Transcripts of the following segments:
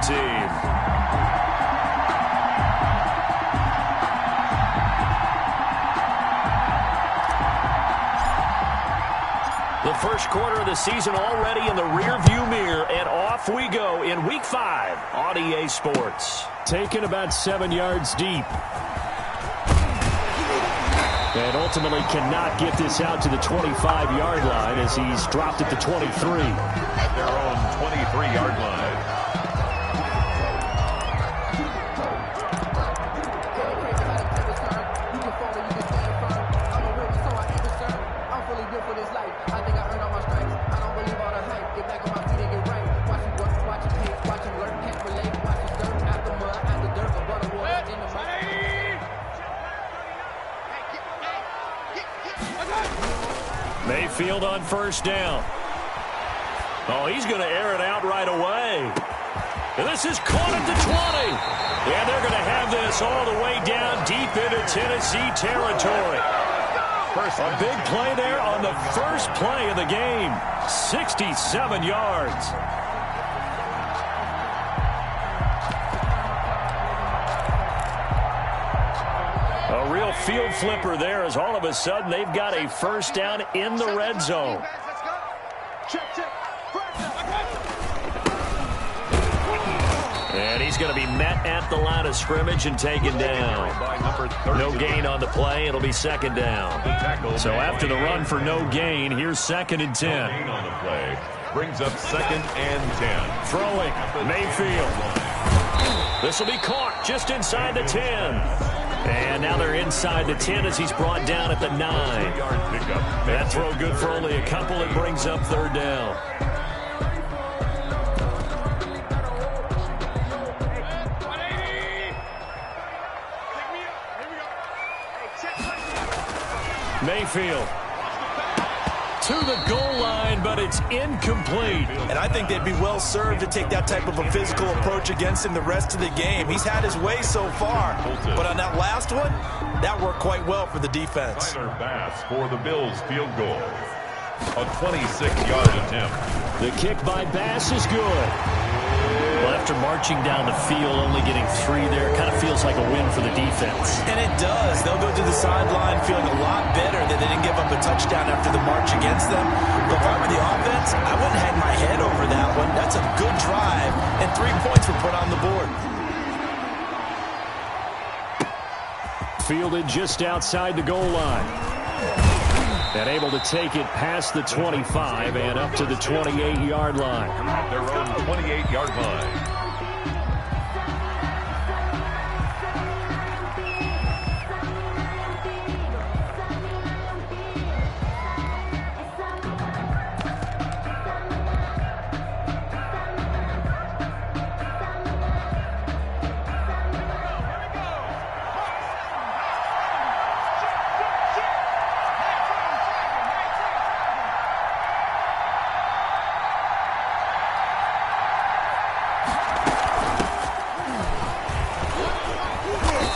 team. The first quarter of the season already in the rearview mirror, and off we go in Week 5 on EA Sports. Taken about 7 yards deep. And ultimately cannot get this out to the 25-yard line as he's dropped at the 23. At their own 23-yard line. Mayfield on first down. Oh, he's going to air it out right away. And this is caught at the 20. And they're going to have this all the way down deep into Tennessee territory. A big play there on the first play of the game. 67 yards. A real field flipper there as all of a sudden they've got a first down in the red zone. And he's going to be met at the line of scrimmage and taken down. No gain on the play. It'll be second down. So after the run for no gain, here's 2nd and 10. No gain on the play. Brings up 2nd and 10. Throwing, Mayfield. This will be caught just inside the 10. And now they're inside the 10 as he's brought down at the 9. That throw good for only a couple. It brings up 3rd down. Mayfield to the goal line, but it's incomplete. And I think they'd be well served to take that type of a physical approach against him the rest of the game. He's had his way so far, but on that last one, that worked quite well for the defense. Tyler Bass for the Bills field goal. A 26-yard attempt. The kick by Bass is good. Well, after marching down the field, only getting 3 there, kind of feels like a win for the defense. And it does. They'll go to the sideline feeling a lot better that they didn't give up a touchdown after the march against them. But if I were the offense, I wouldn't hang my head over that one. That's a good drive, and 3 points were put on the board. Fielded just outside the goal line. And able to take it past the 25 and up to the 28-yard line. At their own 28-yard line.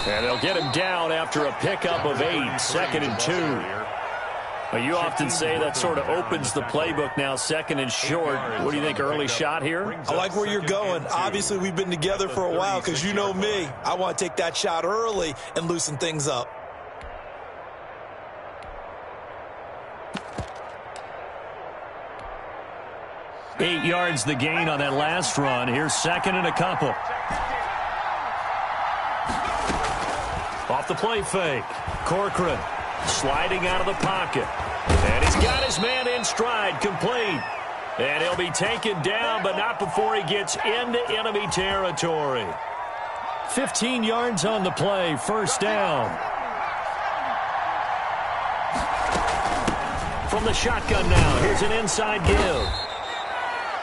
And they'll get him down after a pickup of 8, 2nd and 2. Well, you often say that sort of opens the playbook now, 2nd and short. What do you think, early shot here? I like where you're going. Obviously, we've been together for a while because you know me. I want to take that shot early and loosen things up. Eight yards the gain on that last run. Here's 2nd and a couple. Off the play fake. Corcoran sliding out of the pocket. And he's got his man in stride, complete. And he'll be taken down, but not before he gets into enemy territory. 15 yards on the play, first down. From the shotgun now, here's an inside give.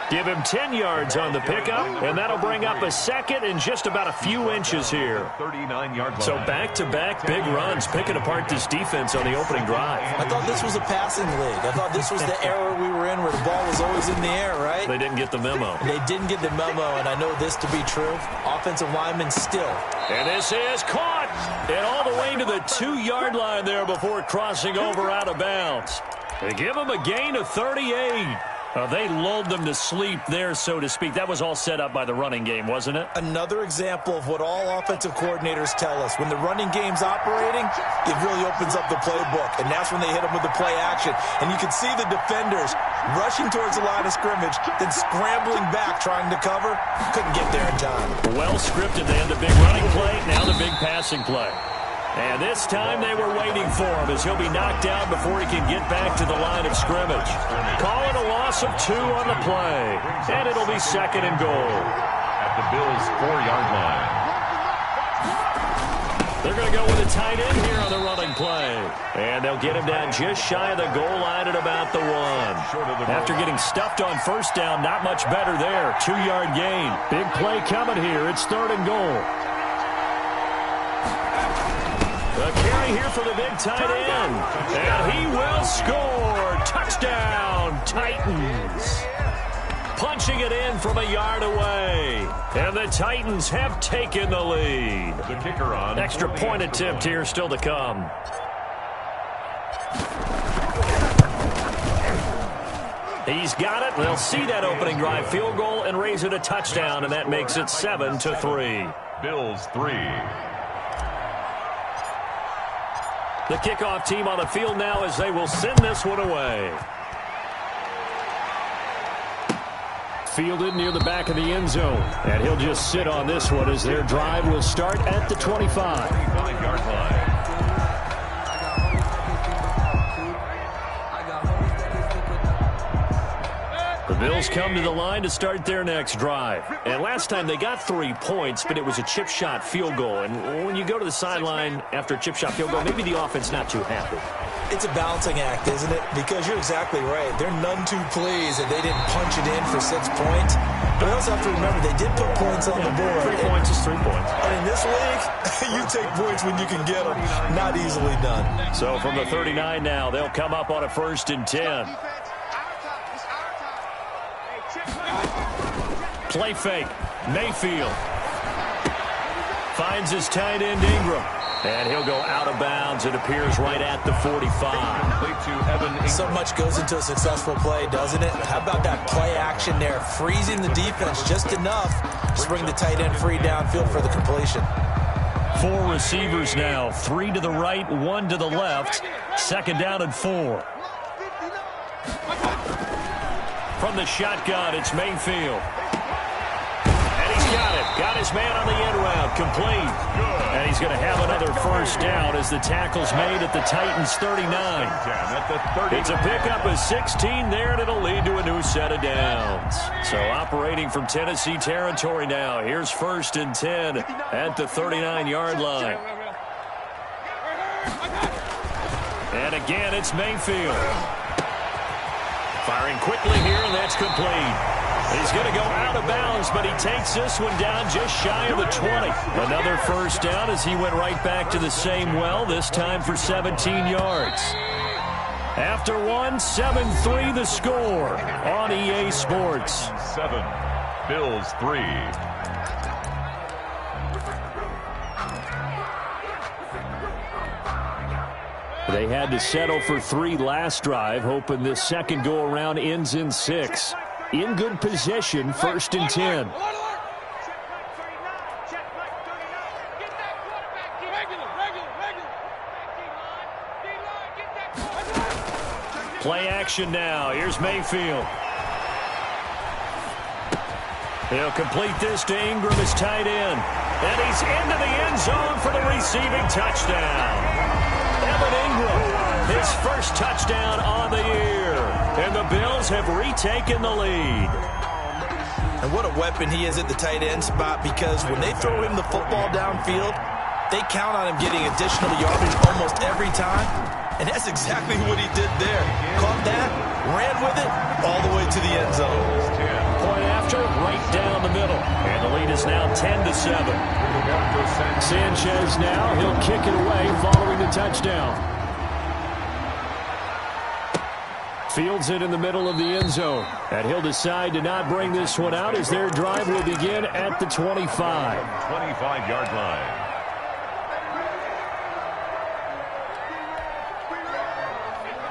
Give him 10 yards on the pickup, and that'll bring up a 2nd and just about a few inches here. 39-yard line. So back-to-back big runs, picking apart this defense on the opening drive. I thought this was a passing league. I thought this was the era we were in where the ball was always in the air, right? They didn't get the memo. They didn't get the memo, and I know this to be true. Offensive linemen still. And this is caught, and all the way to the 2-yard line there before crossing over out of bounds. They give him a gain of 38. They lulled them to sleep there, so to speak. That was all set up by the running game, wasn't it? Another example of what all offensive coordinators tell us. When the running game's operating, it really opens up the playbook, and that's when they hit them with the play action. And you can see the defenders rushing towards the line of scrimmage, then scrambling back trying to cover. Couldn't get there in time. Well scripted. They had the big running play, now the big passing play. And this time they were waiting for him as he'll be knocked down before he can get back to the line of scrimmage. Call it a loss of 2 on the play. And it'll be 2nd and goal. At the Bills' 4-yard line. They're going to go with a tight end here on the running play. And they'll get him down just shy of the goal line at about the 1. After getting stuffed on first down, not much better there. 2-yard gain. Big play coming here. It's 3rd and goal. The carry here for the big tight end. And he will score. Touchdown, Titans. Punching it in from a yard away. And the Titans have taken the lead. The kicker on. Extra point attempt here still to come. He's got it. They'll see that opening drive field goal and raise it a touchdown, and that makes it 7-3. Bills 3. The kickoff team on the field now as they will send this one away. Fielded near the back of the end zone. And he'll just sit on this one as their drive will start at the 25. 25-yard line. The Bills come to the line to start their next drive. And last time they got 3 points, but it was a chip shot field goal. And when you go to the sideline after a chip shot field goal, maybe the offense not too happy. It's a balancing act, isn't it? Because you're exactly right. They're none too pleased that they didn't punch it in for 6 points. But we also have to remember they did put points on the board. 3 points is 3 points. And in this league, you take points when you can get them. Not easily done. So from the 39 now, they'll come up on a 1st and 10. Play fake. Mayfield finds his tight end Ingram. And he'll go out of bounds. It appears right at the 45. So much goes into a successful play, doesn't it? How about that play action there? Freezing the defense just enough to bring the tight end free downfield for the completion. 4 receivers now. 3 to the right, 1 to the left. 2nd down and 4. From the shotgun, it's Mayfield. Got it. Got his man on the end route. Complete. And he's going to have another 1st down as the tackle's made at the Titans' 39. It's a pickup of 16 there, and it'll lead to a new set of downs. So operating from Tennessee territory now. Here's 1st and 10 at the 39-yard line. And again, it's Mayfield. Firing quickly here, and that's complete. He's going to go out of bounds, but he takes this one down just shy of the 20. Another 1st down as he went right back to the same well, this time for 17 yards. After 1, 7-3 the score on EA Sports. 7, Bills 3. They had to settle for 3 last drive, hoping this second go-around ends in 6. In good possession, 1st and 10. Play action now. Here's Mayfield. He'll complete this to Ingram, his tight end. And he's into the end zone for the receiving touchdown. Evan Ingram, his 1st touchdown on the year. And the Bills have retaken the lead. And what a weapon he is at the tight end spot, because when they throw him the football downfield, they count on him getting additional yardage almost every time. And that's exactly what he did there. Caught that, ran with it, all the way to the end zone. Point after, right down the middle. And the lead is now 10-7. Sanchez now, he'll kick it away following the touchdown. Fields it in the middle of the end zone. And he'll decide to not bring this one out as their drive will begin at the 25. 25-yard line.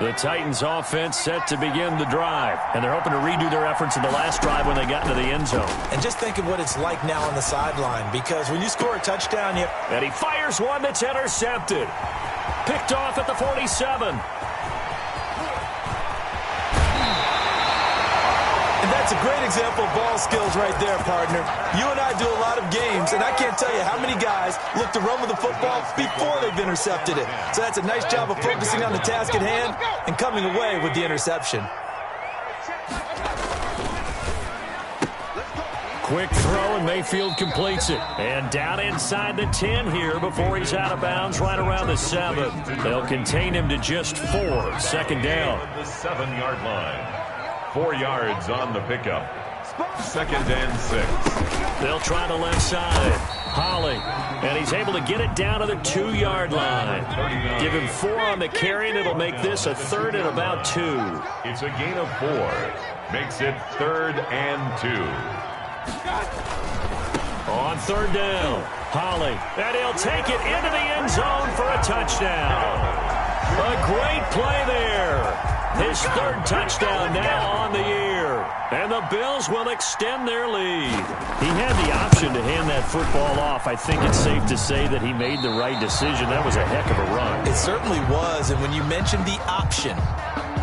The Titans offense set to begin the drive, and they're hoping to redo their efforts in the last drive when they got into the end zone. And just think of what it's like now on the sideline, because when you score a touchdown, and he fires one that's intercepted. Picked off at the 47. And that's a great example of ball skills right there, partner. You and I do a lot of games, and I can't tell you how many guys look to run with the football before they've intercepted it. So that's a nice job of focusing on the task at hand and coming away with the interception. Quick throw, and Mayfield completes it. And down inside the 10 here before he's out of bounds right around the 7. They'll contain him to just 4. Second down. The 7-yard line. 4 yards on the pickup. 2nd and 6. They'll try the left side. Holly. And he's able to get it down to the 2-yard line. Give him 4 on the carry, and it'll make this a 3rd and about 2. It's a gain of 4. Makes it 3rd and 2. On 3rd down, Holly. And he'll take it into the end zone for a touchdown. A great play there. His 3rd touchdown now on the year. And the Bills will extend their lead. He had the option to hand that football off. I think it's safe to say that he made the right decision. That was a heck of a run. It certainly was. And when you mentioned the option,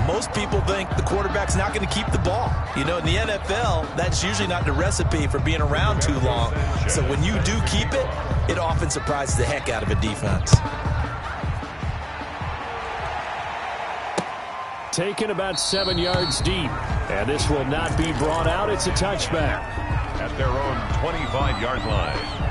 most people think the quarterback's not going to keep the ball. You know, in the NFL, that's usually not the recipe for being around too long. So when you do keep it, it often surprises the heck out of a defense. Taken about 7 yards deep. And this will not be brought out. It's a touchback. At their own 25-yard line.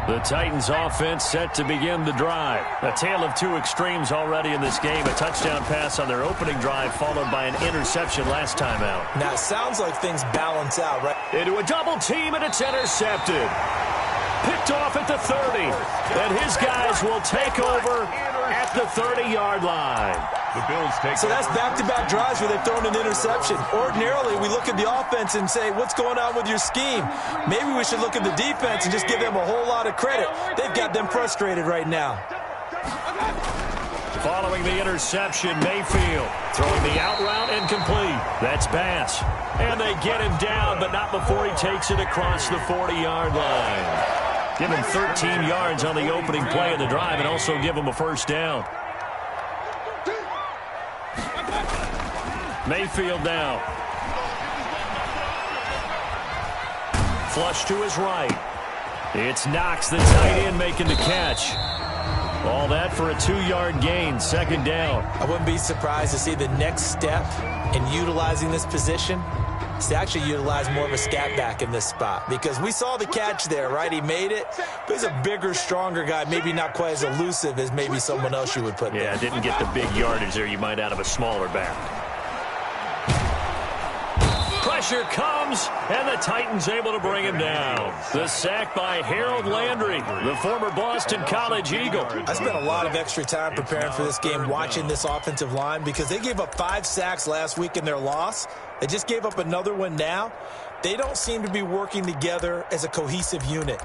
The Titans offense set to begin the drive. A tale of 2 extremes already in this game. A touchdown pass on their opening drive followed by an interception last time out. Now, it sounds like things balance out, right? Into a double team, and it's intercepted. Picked off at the 30. And his guys will take over at the 30-yard line. The Bills take So that's back-to-back drives where they've thrown an interception. Ordinarily, we look at the offense and say, what's going on with your scheme? Maybe we should look at the defense and just give them a whole lot of credit. They've got them frustrated right now. Following the interception, Mayfield throwing the out route incomplete. That's Bass. And they get him down, but not before he takes it across the 40-yard line. Give him 13 yards on the opening play of the drive and also give him a first down. Mayfield now. Flush to his right. It's Knox, the tight end, making the catch. All that for a 2-yard gain, second down. I wouldn't be surprised to see the next step in utilizing this position is to actually utilize more of a scat back in this spot, because we saw the catch there, right? He made it, but he's a bigger, stronger guy, maybe not quite as elusive as maybe someone else you would put there. Yeah, didn't get the big yardage there you might out of a smaller back. Pressure comes, and the Titans able to bring him down. The sack by Harold Landry, the former Boston College Eagle. I spent a lot of extra time preparing for this game, watching this offensive line, because they gave up 5 sacks last week in their loss. They just gave up another one now. They don't seem to be working together as a cohesive unit.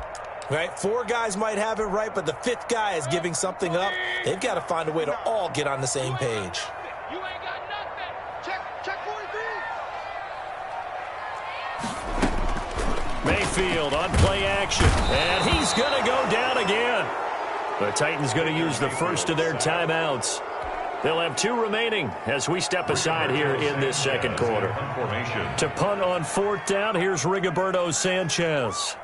Right? 4 guys might have it right, but the 5th guy is giving something up. They've got to find a way to all get on the same page. You ain't got nothing. Check 43. Mayfield on play action, and he's going to go down again. The Titans going to use the first of their timeouts. They'll have 2 remaining as we step aside here in this second quarter. To punt on 4th down, here's Rigoberto Sanchez.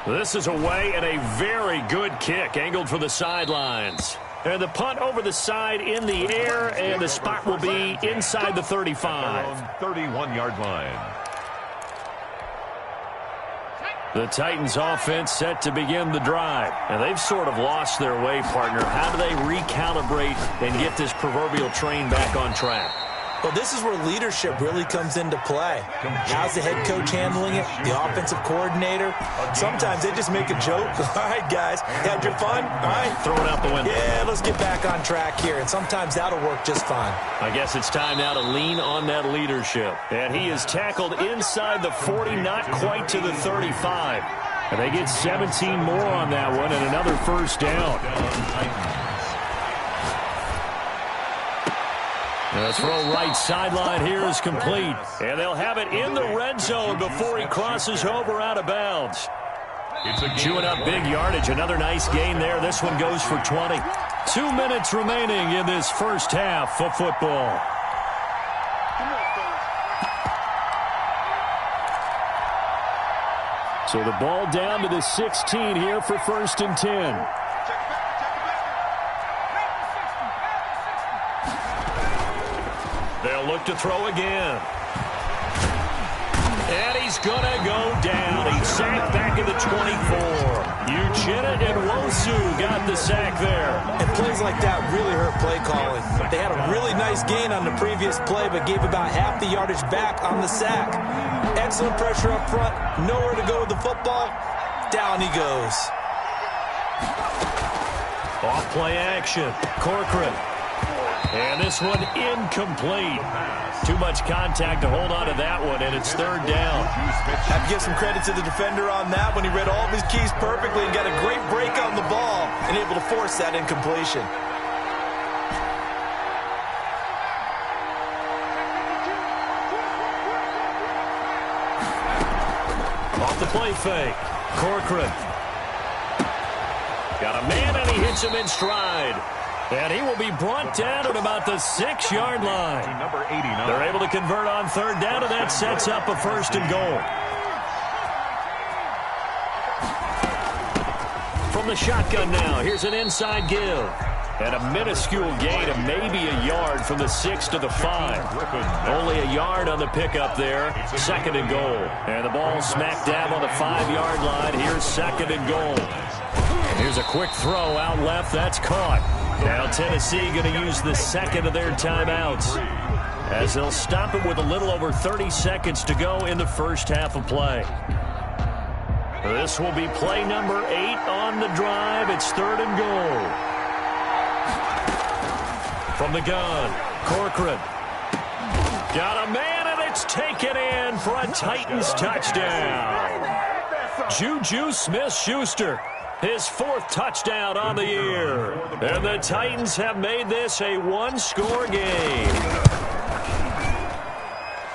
This is away, and a very good kick angled for the sidelines. And the punt over the side in the air, and the spot will be inside the 35. 31-yard line. The Titans offense set to begin the drive. And they've sort of lost their way, partner. How do they recalibrate and get this proverbial train back on track? Well, this is where leadership really comes into play. How's the head coach handling it? The offensive coordinator? Sometimes they just make a joke. All right, guys, had your fun? All right. Throw it out the window. Yeah, let's get back on track here, and sometimes that'll work just fine. I guess it's time now to lean on that leadership. And he is tackled inside the 40, not quite to the 35. And they get 17 more on that one and another first down. The throw right sideline here is complete. And they'll have it in the red zone before he crosses over out of bounds. Chewing up big yardage. Another nice gain there. This one goes for 20. 2 minutes remaining in this first half of football. So the ball down to the 16 here for 1st and 10. They'll look to throw again. And he's going to go down. He's sacked back at the 24. Uchenna and Wosu got the sack there. And plays like that really hurt play calling. They had a really nice gain on the previous play, but gave about half the yardage back on the sack. Excellent pressure up front. Nowhere to go with the football. Down he goes. Off play action. Corcoran. And this one incomplete. Too much contact to hold on to that one, and it's 3rd down. Have to give some credit to the defender on that when he read all of his keys perfectly and got a great break on the ball and able to force that incompletion. Off the play fake. Corcoran. Got a man, and he hits him in stride. And he will be brought down at about the 6-yard line. Number 89. They're able to convert on 3rd down, and that sets up a 1st and goal. From the shotgun now, here's an inside give. And a minuscule gain of maybe a yard from the 6 to the 5. Only a yard on the pickup there. 2nd and goal. And the ball smack dab on the 5-yard line. Here's 2nd and goal. And here's a quick throw out left. That's caught. Now Tennessee going to use the 2nd of their timeouts as they'll stop it with a little over 30 seconds to go in the first half of play. This will be play number 8 on the drive. It's 3rd and goal. From the gun, Corcoran. Got a man, and it's taken in for a Titans touchdown. Juju Smith-Schuster. His 4th touchdown on the year. And the Titans have made this a 1-score game.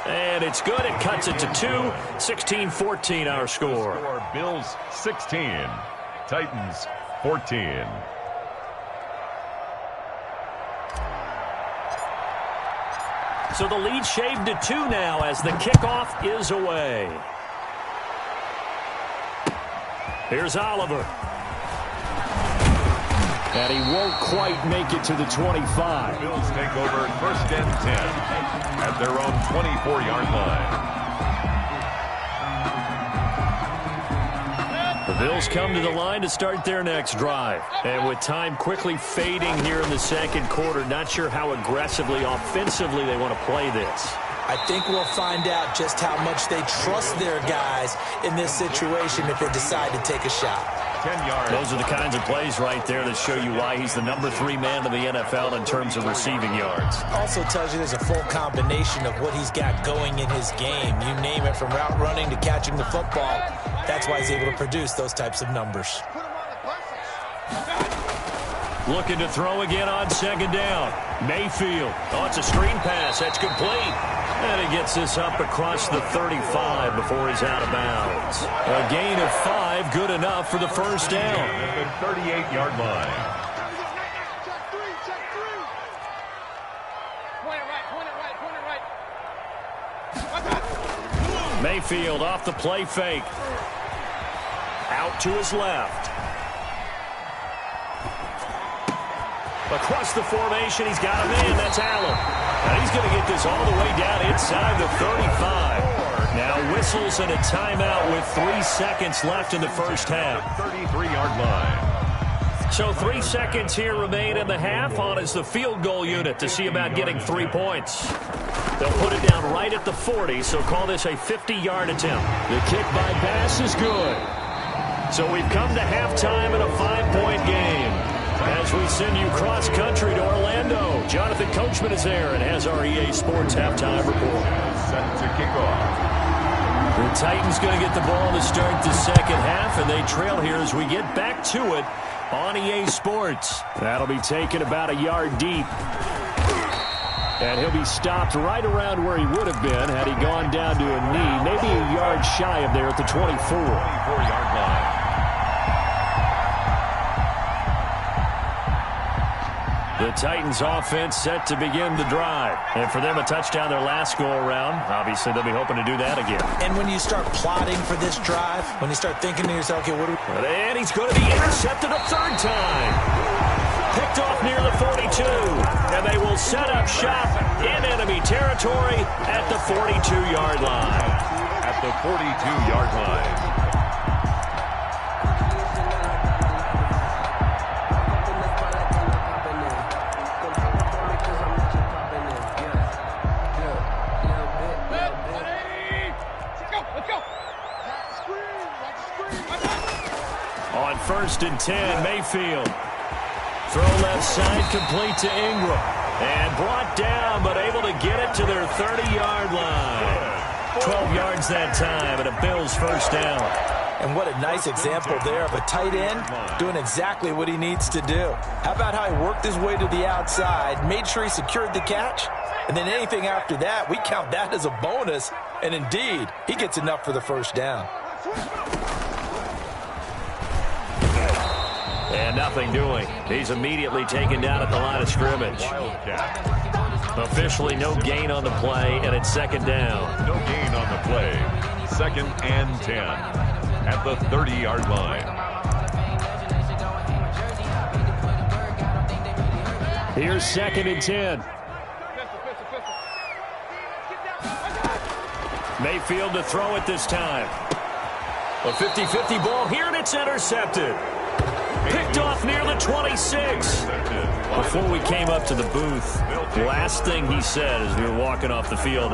And it's good. It cuts it to 2. 16-14 our score. Bills 16. Titans 14. So the lead shaved to 2 now as the kickoff is away. Here's Oliver. And he won't quite make it to the 25. Bills take over 1st and 10 at their own 24-yard line. The Bills come to the line to start their next drive. And with time quickly fading here in the 2nd quarter, not sure how aggressively, offensively they want to play this. I think we'll find out just how much they trust their guys in this situation if they decide to take a shot. 10 yards. Those are the kinds of plays right there that show you why he's the number 3 man in the NFL in terms of receiving yards. Also tells you there's a full combination of what he's got going in his game. You name it, from route running to catching the football. That's why he's able to produce those types of numbers. Looking to throw again on 2nd down. Mayfield. Oh, it's a screen pass. That's complete. And he gets this up across the 35 before he's out of bounds. A gain of 5, good enough for the 1st down. At the 38-yard line. Mayfield off the play fake. Out to his left. Across the formation, he's got a man. That's Allen. And he's going to get this all the way down inside the 35. Now whistles and a timeout with 3 seconds left in the first half. 33-yard line. So 3 seconds here remain in the half. On is the field goal unit to see about getting 3 points. They'll put it down right at the 40, so call this a 50-yard attempt. The kick by pass is good. So we've come to halftime in a 5-point game. As we send you cross-country to Orlando, Jonathan Coachman is there and has our EA Sports halftime report. Set to kick off. The Titans going to get the ball to start the second half, and they trail here as we get back to it on EA Sports. That'll be taken about a yard deep. And he'll be stopped right around where he would have been had he gone down to a knee, maybe a yard shy of there at the 24. 24-yard line. The Titans offense set to begin the drive. And for them, a touchdown their last go-around. Obviously, they'll be hoping to do that again. And when you start plotting for this drive, when you start thinking to yourself, okay, what do we... And he's going to be intercepted a third time. Picked off near the 42. And they will set up shop in enemy territory at the 42-yard line. At the 42-yard line. On 1st and 10, Mayfield. Throw left side, complete to Ingram. And brought down, but able to get it to their 30-yard line. 12 yards that time, and a Bills first down. And what a nice example there of a tight end doing exactly what he needs to do. How about how he worked his way to the outside, made sure he secured the catch, and then anything after that, we count that as a bonus. And indeed, he gets enough for the first down. And nothing doing. He's immediately taken down at the line of scrimmage. Officially no gain on the play, and it's second down. No gain on the play. 2nd and 10 at the 30-yard line. Here's 2nd and 10. Mayfield to throw it this time. A 50-50 ball here, and it's intercepted. Picked off near the 26. Before we came up to the booth, the last thing he said as we were walking off the field,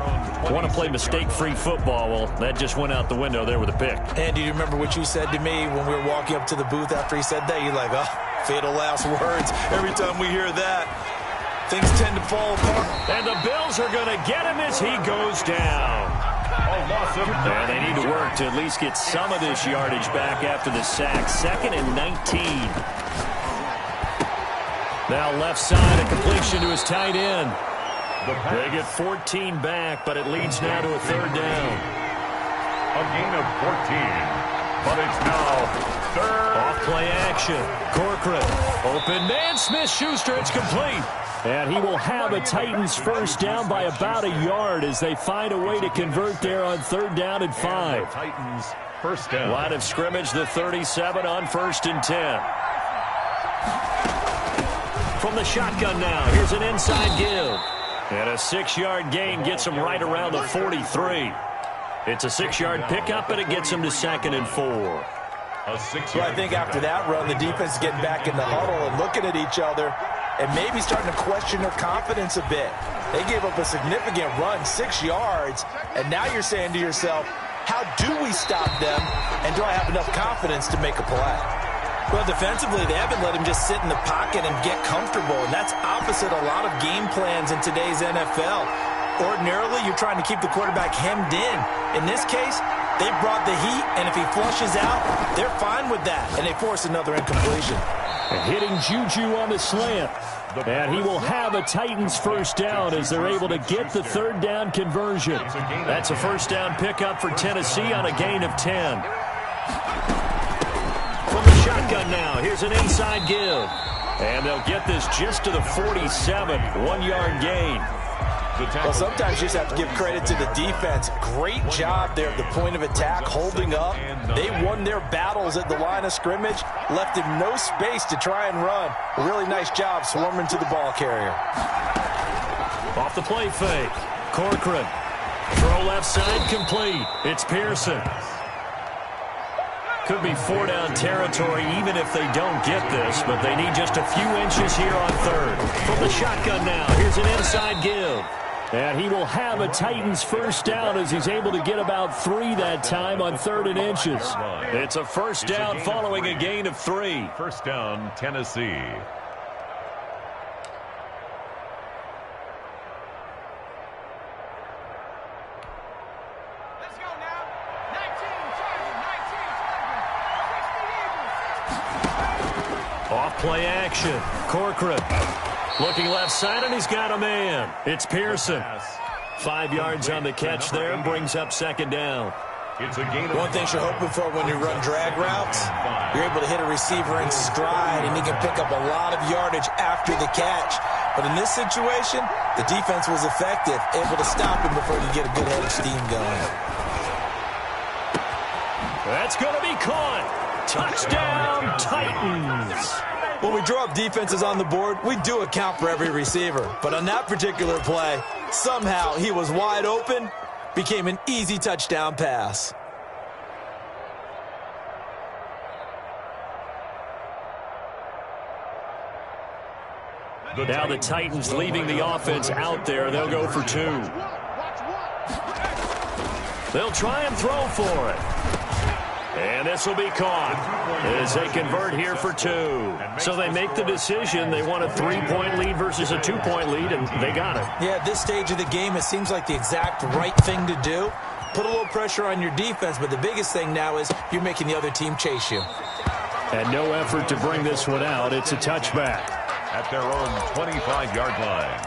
want to play mistake-free football. Well, that just went out the window there with a pick. And do you remember what you said to me when we were walking up to the booth after he said that? You're like, oh, fatal last words. Every time we hear that, things tend to fall apart. And the Bills are going to get him as he goes down. And they need to work to at least get some of this yardage back after the sack. 2nd and 19. Now left side, a completion to his tight end. They get 14 back, but it leads now to a 3rd down. A gain of 14. But it's now 3rd. Off play action. Corcoran. Open man. Smith-Schuster. It's complete. And he will have a Titans first down by about a yard as they find a way to convert there on 3rd down and 5. Titans first down. Line of scrimmage, the 37 on 1st and 10. From the shotgun now, here's an inside give. And a 6-yard gain gets him right around the 43. It's a 6-yard pickup, and it gets him to 2nd and 4. Well, I think after that run, the defense is getting back in the huddle and looking at each other and maybe starting to question their confidence a bit. They gave up a significant run, 6 yards, and now you're saying to yourself, how do we stop them, and do I have enough confidence to make a play? Well, defensively, they haven't let him just sit in the pocket and get comfortable, and that's opposite a lot of game plans in today's NFL. Ordinarily, you're trying to keep the quarterback hemmed in. In this case, they brought the heat, and if he flushes out, they're fine with that, and they force another incompletion. Hitting Juju on the slant. And he will have a Titans first down as they're able to get the 3rd down conversion. That's a first down pickup for Tennessee on a gain of 10. From the shotgun now, here's an inside give. And they'll get this just to the 47, 1-yard gain. Well, sometimes you just have to give credit to the defense. Great job there at the point of attack, holding up. They won their battles at the line of scrimmage, left him no space to try and run. A really nice job swarming to the ball carrier. Off the play fake. Corcoran. Throw left side complete. It's Pearson. Could be 4-down territory even if they don't get this, but they need just a few inches here on third. From the shotgun now, here's an inside give. And he will have a Titans first down as he's able to get about 3 that time on 3rd and inches. It's a first down following a gain of 3. First down, Tennessee. Play action. Corcoran looking left side, and he's got a man. It's Pearson. 5 yards on the catch there, brings up 2nd down. It's a gain. One thing you're hoping for when you run drag routes, you're able to hit a receiver in stride, and he can pick up a lot of yardage after the catch. But in this situation, the defense was effective, able to stop him before he could get a good head of steam going. That's going to be caught. Touchdown, Titans. When we draw up defenses on the board, we do account for every receiver. But on that particular play, somehow he was wide open, became an easy touchdown pass. Now the Titans leaving the offense out there. They'll go for 2. They'll try and throw for it. And this will be caught as they convert here for 2. So they make the decision. They want a 3-point lead versus a 2-point lead, and they got it. Yeah, at this stage of the game, it seems like the exact right thing to do. Put a little pressure on your defense, but the biggest thing now is you're making the other team chase you. And no effort to bring this one out. It's a touchback. At their own 25-yard line.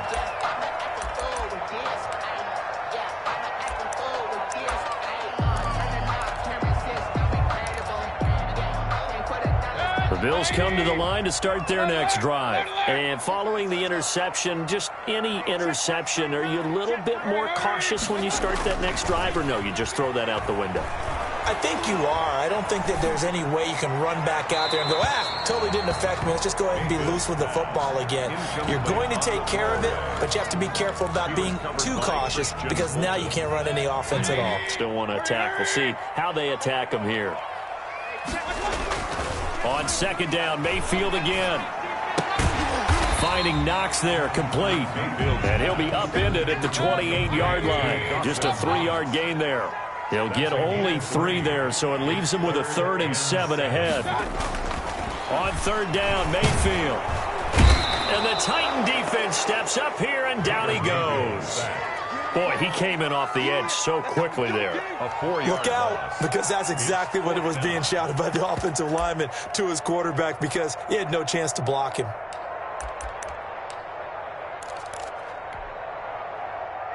The Bills come to the line to start their next drive. And following the interception, just any interception, are you a little bit more cautious when you start that next drive, or no, you just throw that out the window? I think you are. I don't think that there's any way you can run back out there and go, totally didn't affect me. Let's just go ahead and be loose with the football again. You're going to take care of it, but you have to be careful about being too cautious because now you can't run any offense at all. Still want to attack. We'll see how they attack them here. On 2nd down, Mayfield again. Finding Knox there, complete. And he'll be upended at the 28-yard line. Just a 3-yard gain there. He'll get only 3 there, so it leaves him with a 3rd and 7 ahead. On 3rd down, Mayfield. And the Titan defense steps up here, and down he goes. Boy, he came in off the edge so quickly there. Look out, because that's exactly what it was being shouted by the offensive lineman to his quarterback because he had no chance to block him.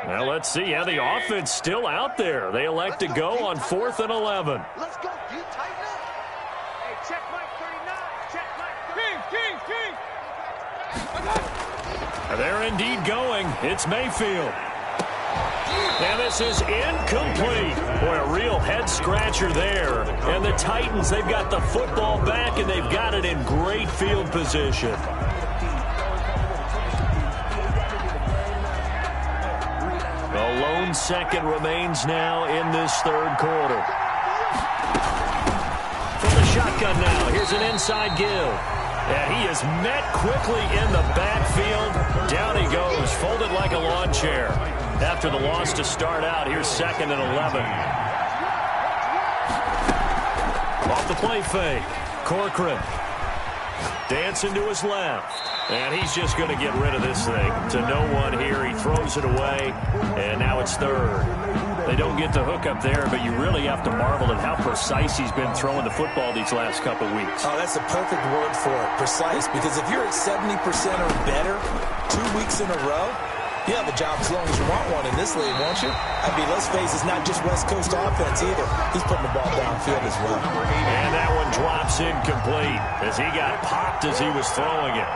Well, let's see how the offense still out there. They elect to go on 4th and 11. Let's go. You tighten up. Hey, check Mike 39. Check Mike 39. And they're indeed going. It's Mayfield. And this is incomplete. Boy, a real head-scratcher there. And the Titans, they've got the football back, and they've got it in great field position. A lone second remains now in this 3rd quarter. From the shotgun now, here's an inside give. And he is met quickly in the backfield. Down he goes, folded like a lawn chair. After the loss to start out, here's 2nd and 11. Off the play fake. Corcoran dancing to his left. And he's just going to get rid of this thing to no one here. He throws it away, and now it's 3rd. They don't get the hook up there, but you really have to marvel at how precise he's been throwing the football these last couple weeks. Oh, that's a perfect word for it, precise, because if you're at 70% or better 2 weeks in a row, you have a job as long as you want one in this league, won't you? I mean, let's face it, it's not just West Coast offense either. He's putting the ball downfield as well. And that one drops incomplete as he got popped as he was throwing it.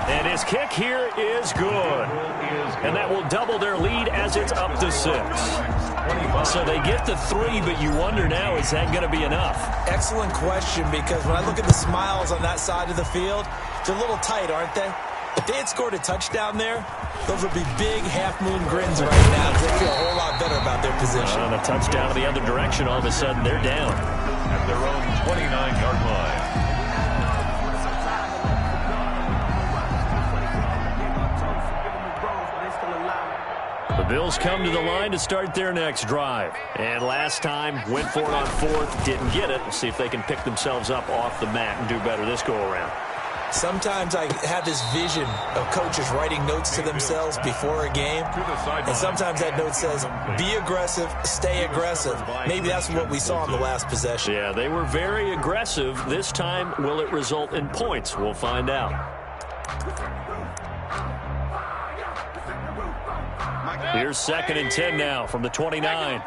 And his kick here is good. And that will double their lead as it's up to 6. So they get the 3, but you wonder now, is that going to be enough? Excellent question, because when I look at the smiles on that side of the field, they're a little tight, aren't they? If they had scored a touchdown there, those would be big half-moon grins right now because they feel a whole lot better about their position. And a touchdown in the other direction, all of a sudden they're down. At their own 29-yard line. The Bills come to the line to start their next drive. And last time, went for it on fourth, didn't get it. Let's see if they can pick themselves up off the mat and do better this go-around. Sometimes I have this vision of coaches writing notes to themselves before a game, and sometimes that note says, be aggressive, stay aggressive. Maybe that's what we saw in the last possession. Yeah, they were very aggressive. This time, will it result in points? We'll find out. Here's 2nd and 10 now from the 29.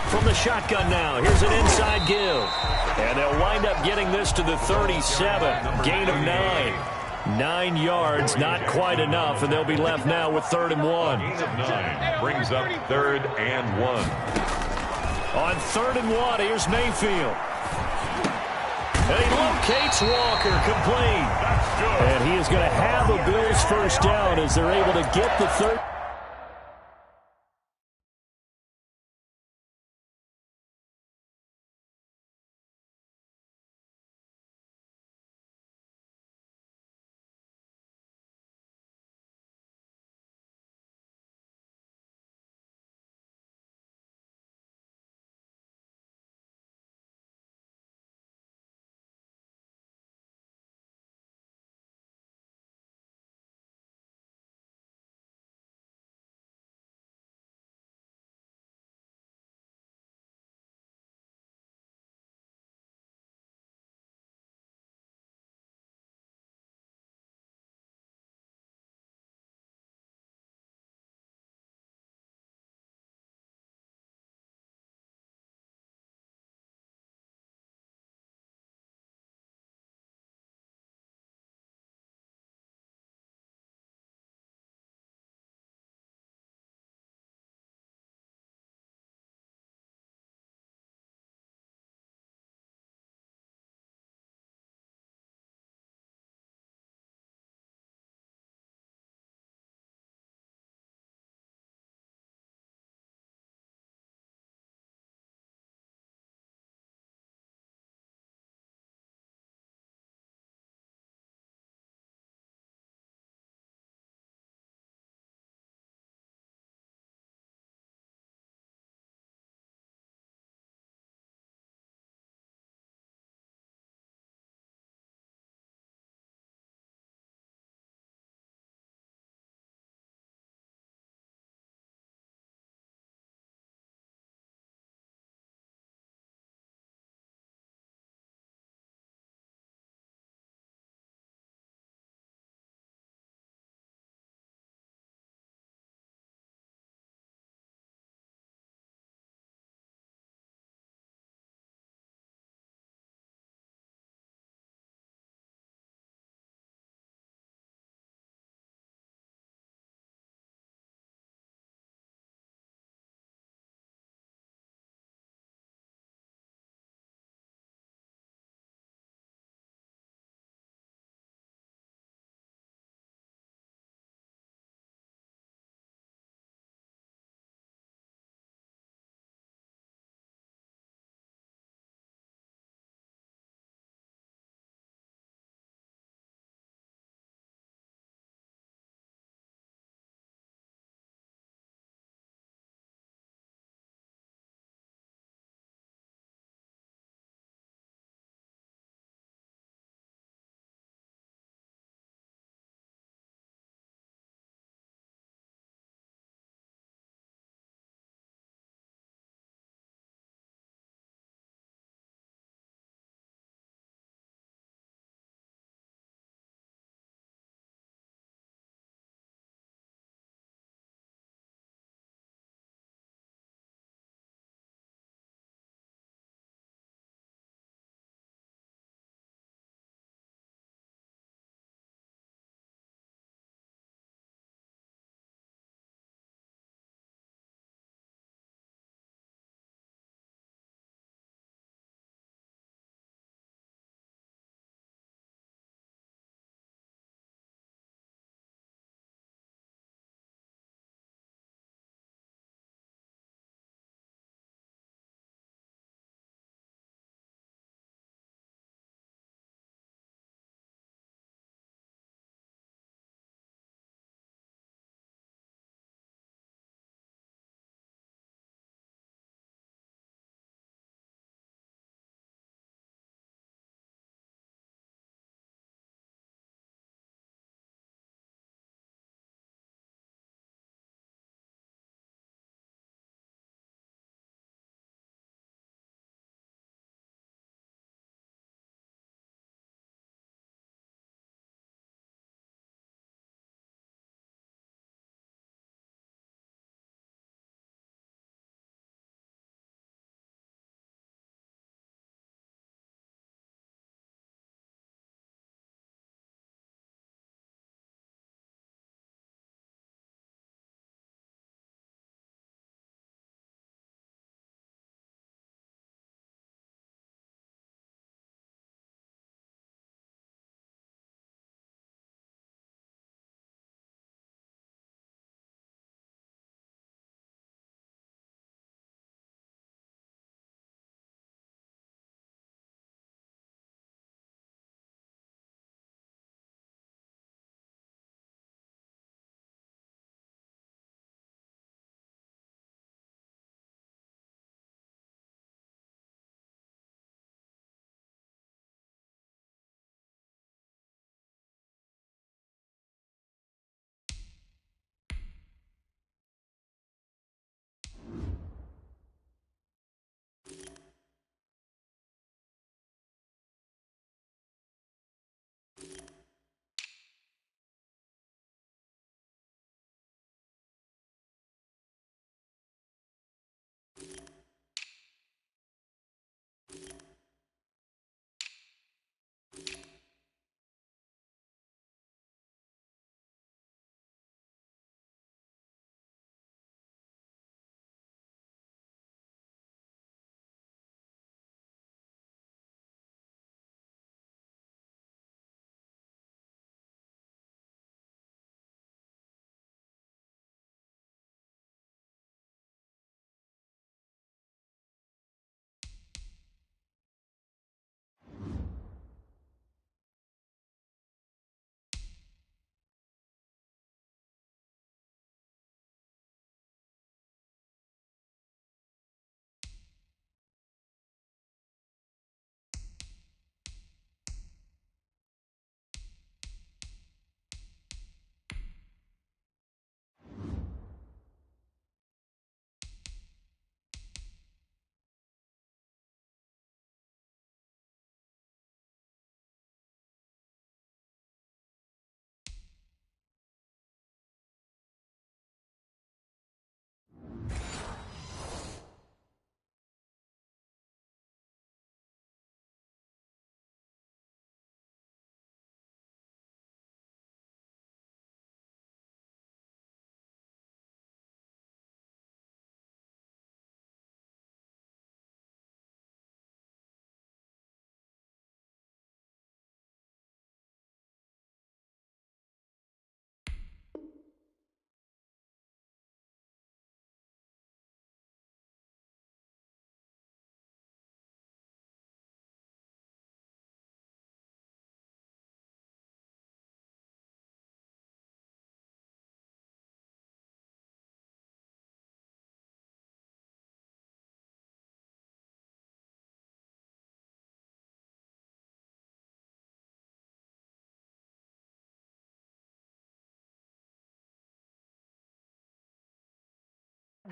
From the shotgun now, here's an inside give. And they'll wind up getting this to the 37. Gain of 9. 9 yards, not quite enough, and they'll be left now with 3rd and 1. Gain of 9 brings up 3rd and 1. On 3rd and 1, here's Mayfield. And he locates Walker, complete. And he is going to have a Bills first down as they're able to get the 3rd.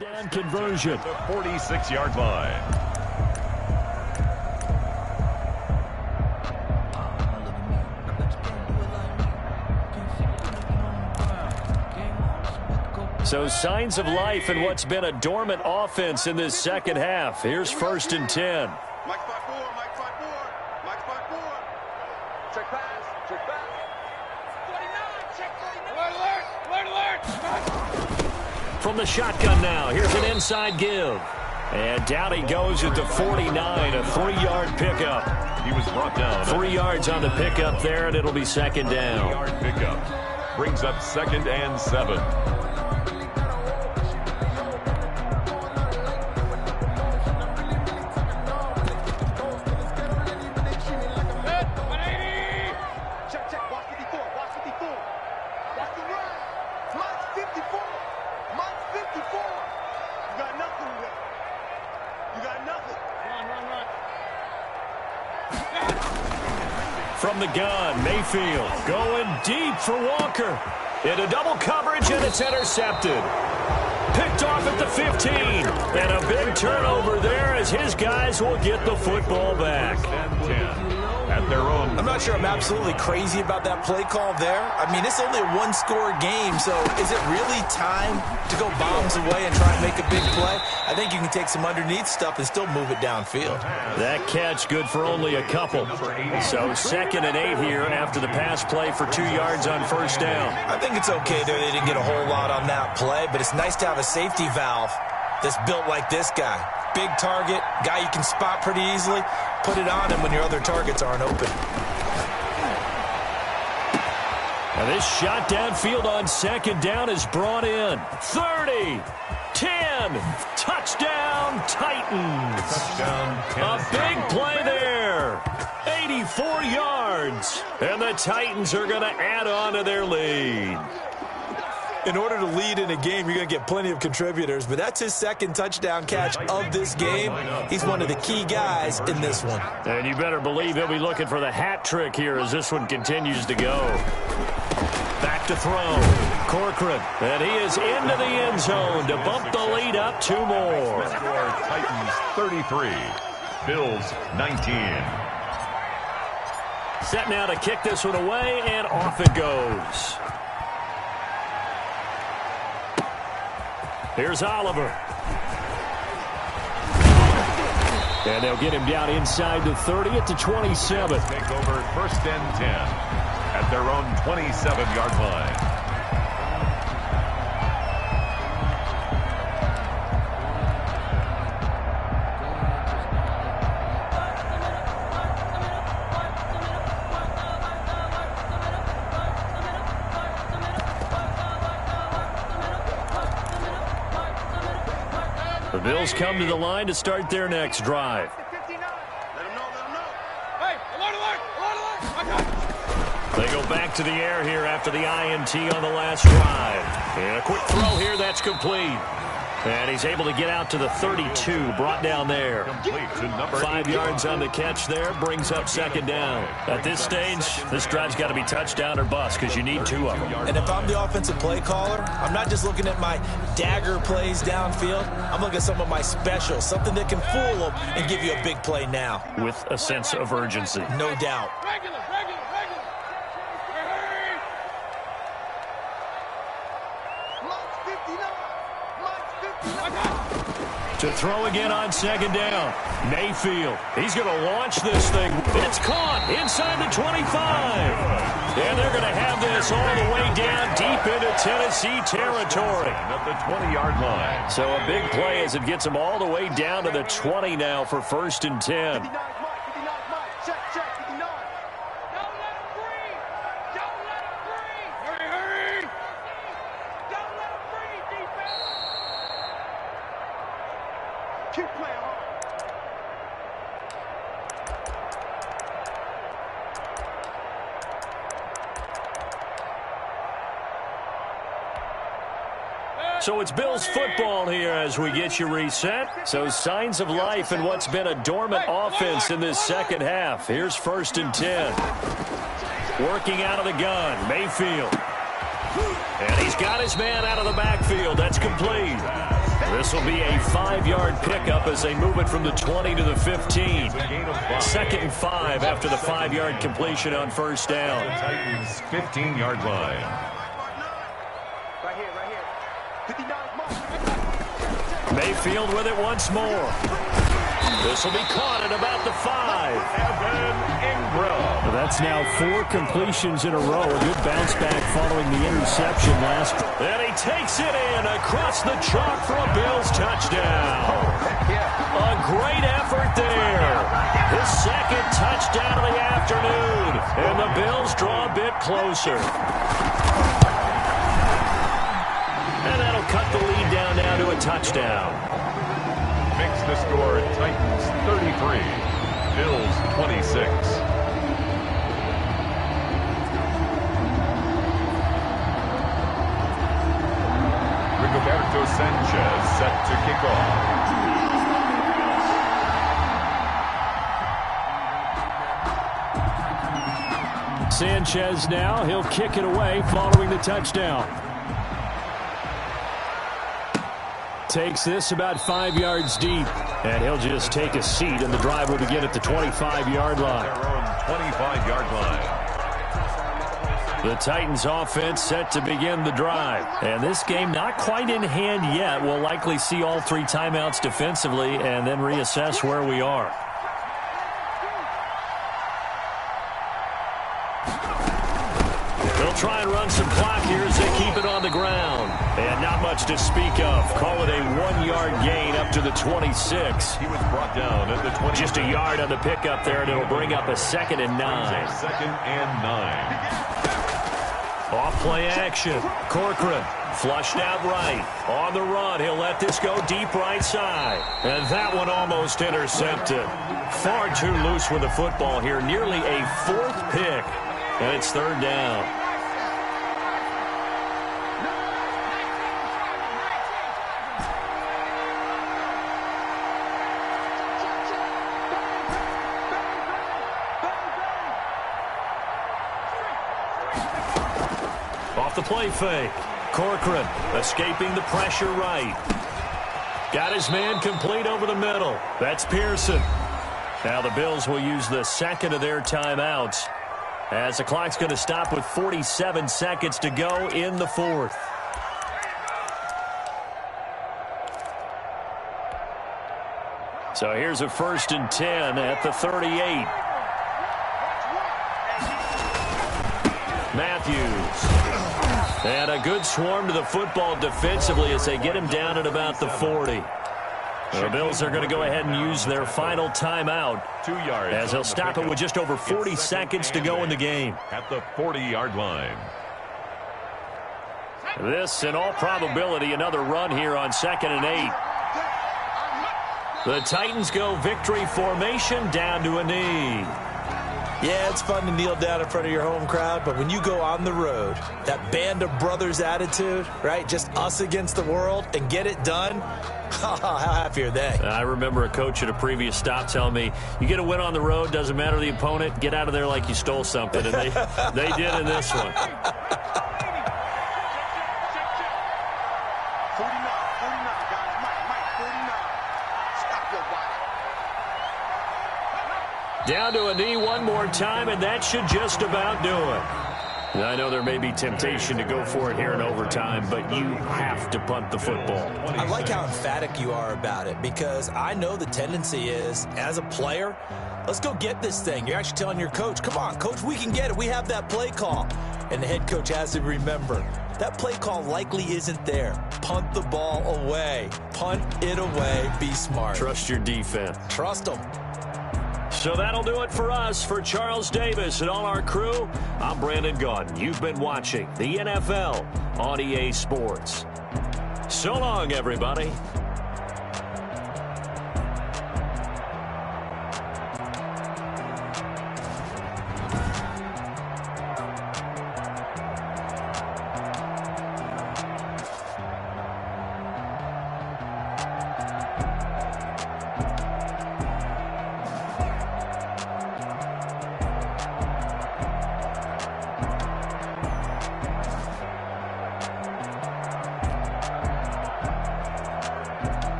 Down conversion. The 46-yard line. So signs of life in what's been a dormant offense in this second half. Here's 1st and 10. Mike 5-4, Mike 5-4, Mike 5-4. Check pass, check pass. 49, check 49. Alert, alert, alert. From the shotgun now, here's an inside give. And down he goes at the 49, a 3-yard pickup. He was brought down. 3 yards on the pickup there, and it'll be second down. 3-yard pickup. Brings up 2nd and 7. From the gun, Mayfield going deep for Walker. Into double coverage, and it's intercepted. Picked off at the 15. And a big turnover there as his guys will get the football back. 10 at their own. I'm not sure I'm absolutely crazy about that play call there. I mean, it's only a one-score game, so is it really time to go bombs away and try and make a big play? I think you can take some underneath stuff and still move it downfield. That catch good for only a couple. So 2nd and 8 here after the pass play for 2 yards on 1st down. I think it's okay there. They didn't get a whole lot on that play, but it's nice to have a safety valve that's built like this guy. Big target, guy you can spot pretty easily. Put it on him when your other targets aren't open. Now this shot downfield on 2nd down is brought in. 30, 10, touchdown Titans. Touchdown, A big play there. 84 yards. And the Titans are going to add on to their lead. In order to lead in a game, you're going to get plenty of contributors, but that's his 2nd touchdown catch of this game. He's one of the key guys in this one. And you better believe he'll be looking for the hat trick here as this one continues to go. Back to throw. Corcoran. And he is into the end zone to bump the lead up 2 more. Titans 33, Bills 19. Set now to kick this one away, and off it goes. Here's Oliver. And they'll get him down inside the 30 at the 27. Take over 1st and 10 at their own 27-yard line. The Bills come to the line to start their next drive. Let him know, let him know. Hey, alert, alert, alert, alert. They go back to the air here after the INT on the last drive. And a quick throw here, that's complete. And he's able to get out to the 32, brought down there. Complete to number 5 81. yards on the catch there, brings up 2nd down. At this stage, this drive's got to be touchdown or bust because you need 2 of them. And if I'm the offensive play caller, I'm not just looking at my dagger plays downfield. I'm looking at some of my specials, something that can fool them and give you a big play now. With a sense of urgency. No doubt. Regular. To throw again on 2nd down. Mayfield. He's going to launch this thing. It's caught inside the 25. And they're going to have this all the way down deep into Tennessee territory. At the 20-yard line. So a big play as it gets them all the way down to the 20 now for 1st and 10. 59 Mike, check, 59. Don't let him breathe. Don't let him breathe. Hurry. Don't let him breathe, defense. Keep playing hard. So it's Bills football here as we get you reset. So signs of life in what's been a dormant offense in this second half. Here's 1st and 10. Working out of the gun, Mayfield. And he's got his man out of the backfield. That's complete. This will be a 5-yard pickup as they move it from the 20 to the 15. Second and 5 after the 5-yard completion on first down. The Titans' 15-yard line. Right here. 59. Mayfield with it once more. This will be caught at about the 5. Evan Ingram. That's now 4 completions in a row. A good bounce back following the interception last. And he takes it in across the chalk for a Bills touchdown. A great effort there. His second touchdown of the afternoon. And the Bills draw a bit closer. And that'll cut the lead down now to a touchdown. Makes the score Titans 33, Bills 26. Rigoberto Sanchez set to kick off. Sanchez now. He'll kick it away following the touchdown. Takes this about 5 yards deep. And he'll just take a seat, and the drive will begin at the 25-yard line. Their own 25-yard line. The Titans offense set to begin the drive. And this game not quite in hand yet. We'll likely see all 3 timeouts defensively and then reassess where we are. They'll try and run some clock here as they keep it on the ground. And not much to speak of. Call it a 1-yard gain up to the 26. He was brought down at the 20. Just a yard on the pickup there, and it'll bring up a 2nd and 9. 2nd and 9. Off play action. Corcoran flushed out right. On the run, he'll let this go deep right side. And that one almost intercepted. Far too loose with the football here. Nearly a 4th pick. And it's 3rd down. Off the play fake. Corcoran escaping the pressure right. Got his man complete over the middle. That's Pearson. Now the Bills will use the 2nd of their timeouts as the clock's going to stop with 47 seconds to go in the 4th. So here's a 1st and 10 at the 38. Matthews. And a good swarm to the football defensively as they get him down at about the 40. The Bills are going to go ahead and use their final timeout 2 yards as they'll stop it with just over 40 seconds to go in the game. At the 40-yard line. This, in all probability, another run here on 2nd and 8. The Titans go victory formation down to a knee. Yeah, it's fun to kneel down in front of your home crowd, but when you go on the road, that band of brothers attitude, right? Just us against the world and get it done. How happy are they? I remember a coach at a previous stop telling me, you get a win on the road, doesn't matter the opponent, get out of there like you stole something. And they did in this one. 49, guys. Mike, 49. Stop your body. Down to a knee one more time, and that should just about do it. I know there may be temptation to go for it here in overtime, but you have to punt the football. I like how emphatic you are about it, because I know the tendency is, as a player, let's go get this thing. You're actually telling your coach, come on, coach, we can get it. We have that play call. And the head coach has to remember, that play call likely isn't there. Punt the ball away. Punt it away. Be smart. Trust your defense. Trust them. So that'll do it for us. For Charles Davis and all our crew, I'm Brandon Gaudin. You've been watching the NFL on EA Sports. So long, everybody.